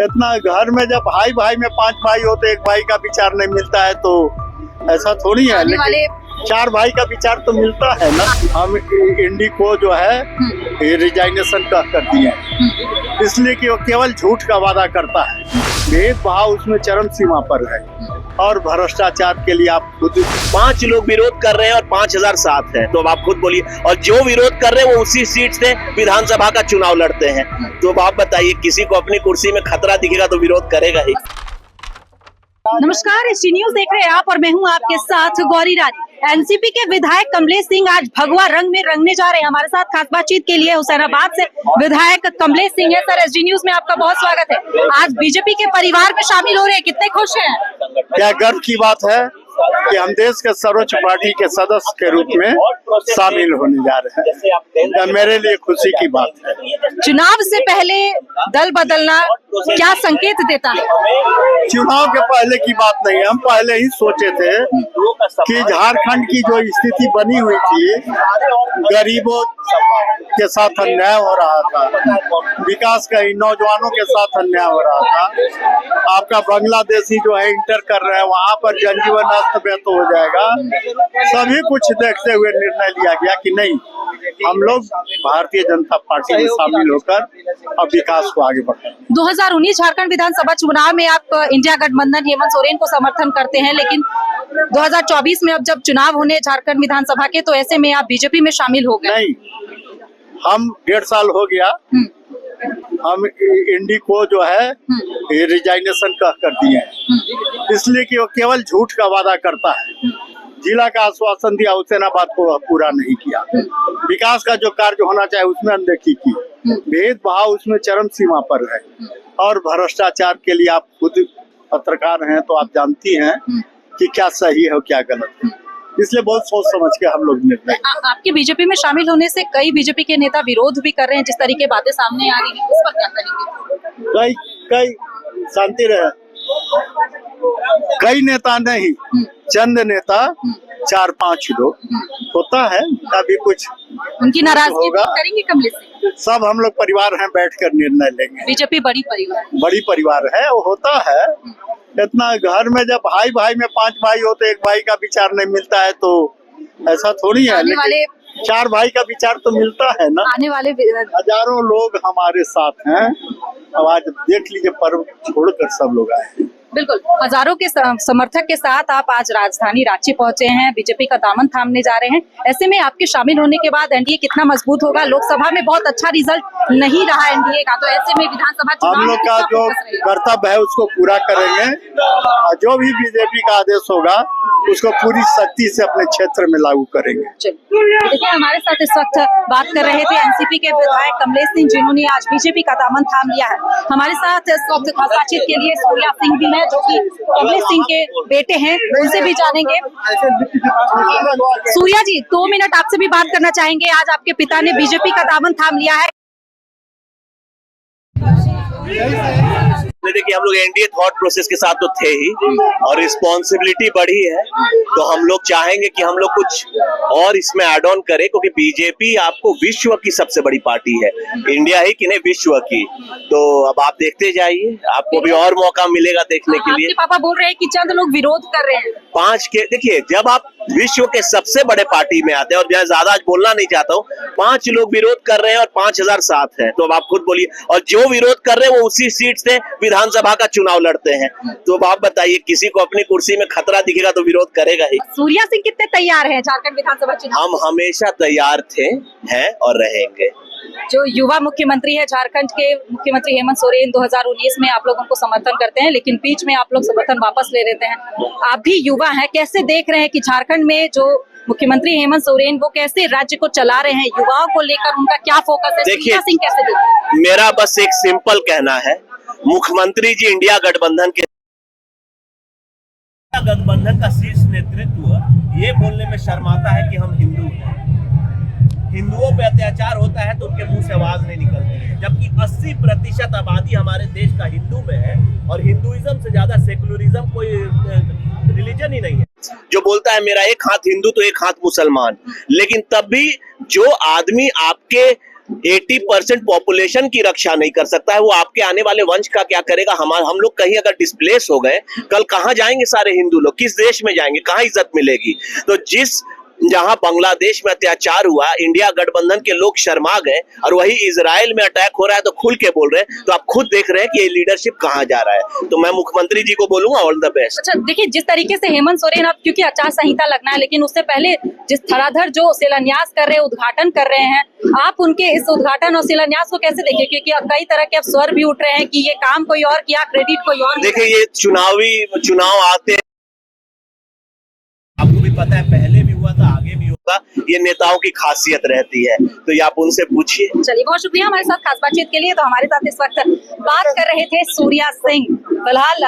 इतना घर में जब भाई भाई में 5 भाई होते, एक भाई का विचार नहीं मिलता है तो ऐसा थोड़ी है। लेकिन 4 भाई का विचार तो मिलता है ना। हम इंडिको जो है ये रिजाइनेशन कर दिए, इसलिए कि वो केवल झूठ का वादा करता है। भेदभाव उसमें चरम सीमा पर है और भ्रष्टाचार के लिए आप खुद 5 लोग विरोध कर रहे हैं और 5000 साथ है, तो अब आप खुद बोलिए। और जो विरोध कर रहे हैं वो उसी सीट से विधानसभा का चुनाव लड़ते हैं, तो अब आप बताइए, किसी को अपनी कुर्सी में खतरा दिखेगा तो विरोध करेगा ही। नमस्कार, एसटी न्यूज देख रहे हैं आप और मैं हूं आपके साथ गौरी रानी। एनसीपी के विधायक कमलेश सिंह आज भगवा रंग में रंगने जा रहे हैं। हमारे साथ खास बातचीत के लिए हुसैनाबाद से विधायक कमलेश सिंह है। सर, एसटी न्यूज में आपका बहुत स्वागत है। आज बीजेपी के परिवार में शामिल हो रहे हैं, कितने खुश हैं? क्या गर्व की बात है कि हम देश के सर्वोच्च पार्टी के सदस्य के रूप में शामिल होने जा रहे हैं। मेरे लिए खुशी की बात है। चुनाव से पहले दल बदलना क्या संकेत देता है? चुनाव के पहले की बात नहीं है, हम पहले ही सोचे थे कि झारखंड की जो स्थिति बनी हुई थी, गरीबों के साथ अन्याय हो रहा था, विकास का नौजवानों के साथ अन्याय हो रहा था। आपका बांग्लादेशी जो है इंटर कर रहे हैं, वहाँ पर जनजीवन अस्त व्यस्त हो जाएगा। सभी कुछ देखते हुए निर्णय लिया गया कि नहीं, हम लोग भारतीय जनता पार्टी में शामिल होकर अब विकास को आगे बढ़ाएं। 2019 झारखंड विधानसभा चुनाव में आप इंडिया गठबंधन हेमंत सोरेन को समर्थन करते हैं, लेकिन 2024 में अब जब चुनाव होने झारखंड विधानसभा के, तो ऐसे में आप बीजेपी में शामिल हो गए। नहीं, हम 1.5 साल हो गया, हम इंडिको जो है ये रिजाइनेशन कर दिए हैं, इसलिए कि वो केवल झूठ का वादा करता है। जिला का आश्वासन दिया, हुसैनाबाद को पूरा नहीं किया। विकास का जो कार्य होना चाहिए उसमें अनदेखी की। भेदभाव उसमें चरम सीमा पर है और भ्रष्टाचार के लिए आप खुद पत्रकार हैं तो आप जानती हैं कि क्या सही है और क्या गलत है। इसलिए बहुत सोच समझ के हम लोग निर्णय। आपके बीजेपी में शामिल होने से कई बीजेपी के नेता विरोध भी कर रहे हैं, जिस तरीके बातें सामने आ रही है, उस पर क्या कहेंगे? कई शांति रहे, कई नेता नहीं, चंद नेता, 4-5 लोग होता है, कभी कुछ उनकी नाराजगी दूर करेंगे कमलेश सिंह? सब हम लोग परिवार हैं, बैठकर निर्णय लेंगे। बीजेपी बड़ी परिवार है, वो होता है। इतना घर में जब भाई भाई में 5 भाई होते, एक भाई का विचार नहीं मिलता है तो ऐसा थोड़ी है। लेकिन 4 भाई का विचार तो मिलता है ना। आने वाले हजारों लोग हमारे साथ हैं। अब आज देख लीजिए, पर्व छोड़कर सब लोग आए। बिल्कुल, हजारों के समर्थक के साथ आप आज राजधानी रांची पहुंचे हैं, बीजेपी का दामन थामने जा रहे हैं। ऐसे में आपके शामिल होने के बाद एनडीए कितना मजबूत होगा? लोकसभा में बहुत अच्छा रिजल्ट नहीं रहा एनडीए का, तो ऐसे में विधानसभा चुनाव हम लोग का जो कर्तव्य है उसको पूरा करेंगे और जो भी बीजेपी का आदेश होगा उसको पूरी शक्ति से अपने क्षेत्र में लागू करेंगे। देखिए, हमारे साथ इस वक्त बात कर रहे थे एनसीपी के विधायक कमलेश सिंह, जिन्होंने आज बीजेपी का दामन थाम लिया है। हमारे साथ इस वक्त खास बातचीत के लिए सूर्या सिंह भी है, जो कि कमलेश सिंह के बेटे हैं, उनसे भी जानेंगे। सूर्या जी, 2 मिनट आपसे भी बात करना चाहेंगे। आज आपके पिता ने बीजेपी का दामन थाम लिया है। देखिए, हम लोग एनडीए थॉट प्रोसेस के साथ तो थे ही, और रिस्पॉन्सिबिलिटी बढ़ी है, तो हम लोग चाहेंगे कि हम लोग कुछ और इसमें ऐड ऑन करें, क्योंकि बीजेपी आपको विश्व की सबसे बड़ी पार्टी है, इंडिया ही कि नहीं, विश्व की। तो अब आप देखते जाइए, आपको भी और मौका मिलेगा देखने के लिए। आपके पापा बोल रहे हैं कि चंद लोग विरोध कर रहे हैं। 5 के देखिए, जब आप विश्व के सबसे बड़े पार्टी में आते हैं, और मैं ज्यादा आज बोलना नहीं चाहता हूँ, 5 लोग विरोध कर रहे हैं और 5000 साथ है, तो अब आप खुद बोलिए। और जो विरोध कर रहे हैं वो उसी सीट से विधानसभा का चुनाव लड़ते हैं, तो अब आप बताइए, किसी को अपनी कुर्सी में खतरा दिखेगा तो विरोध करेगा ही। सूर्या सिंह कितने तैयार हैं झारखंड विधानसभा चुनाव? हम हमेशा तैयार थे, हैं और रहेंगे। जो युवा मुख्यमंत्री है झारखंड के, मुख्यमंत्री हेमंत सोरेन, 2019 में आप लोग उनको समर्थन करते हैं, लेकिन बीच में आप लोग समर्थन वापस ले लेते हैं। आप भी युवा हैं, कैसे देख रहे हैं कि झारखंड में जो मुख्यमंत्री हेमंत सोरेन वो कैसे राज्य को चला रहे हैं? युवाओं को लेकर उनका क्या फोकस है? देखिए, सिंह कैसे देख रहे हैं? मेरा बस एक सिंपल कहना है, मुख्यमंत्री जी इंडिया गठबंधन का शीर्ष नेतृत्व ये बोलने में शर्माता है कि हम हिंदू हैं। हिंदुओं पे अत्याचार होता है तो उनके मुंह से आवाज नहीं निकलती है, जबकि 80% आबादी हमारे देश का हिंदू में है, और हिंदुइज्म से ज्यादा सेकुलरिज्म कोई रिलीजन ही नहीं है। जो बोलता है मेरा एक हाथ हिंदू तो एक हाथ मुसलमान, लेकिन तब भी जो आदमी आपके 80% पॉपुलेशन की रक्षा नहीं कर सकता है, वो आपके आने वाले वंश का क्या करेगा? हम लोग कहीं अगर डिस्प्लेस हो गए, कल कहाँ जाएंगे सारे हिंदू लोग? किस देश में जाएंगे? कहाँ इज्जत मिलेगी? तो जहां बांग्लादेश में अत्याचार हुआ, इंडिया गठबंधन के लोग शर्मा गए, और वही इजराइल में अटैक हो रहा है तो खुल के बोल रहे हैं। तो आप खुद देख रहे हैं कि ये लीडरशिप कहां जा रहा है। तो मैं मुख्यमंत्री जी को बोलूंगा ऑल द बेस्ट। अच्छा देखिए, जिस तरीके से हेमंत सोरेन, अब क्योंकि आचार संहिता लगना है, लेकिन उससे पहले जिस धराधर जो शिलान्यास कर रहे हैं, उद्घाटन कर रहे हैं, आप उनके इस उद्घाटन और शिलान्यास को कैसे देखिए? क्योंकि अब कई तरह के अब स्वर भी उठ रहे हैं कि ये काम कोई और किया, क्रेडिट कोई और। देखिए, ये चुनाव आते, आपको भी पता है, पहले भी हुआ था, आगे भी होगा। ये नेताओं की खासियत रहती है, तो ये आप उनसे पूछिए। चलिए, बहुत शुक्रिया हमारे साथ खास बातचीत के लिए। तो हमारे साथ इस वक्त बात कर रहे थे सूर्या सिंह। फिलहाल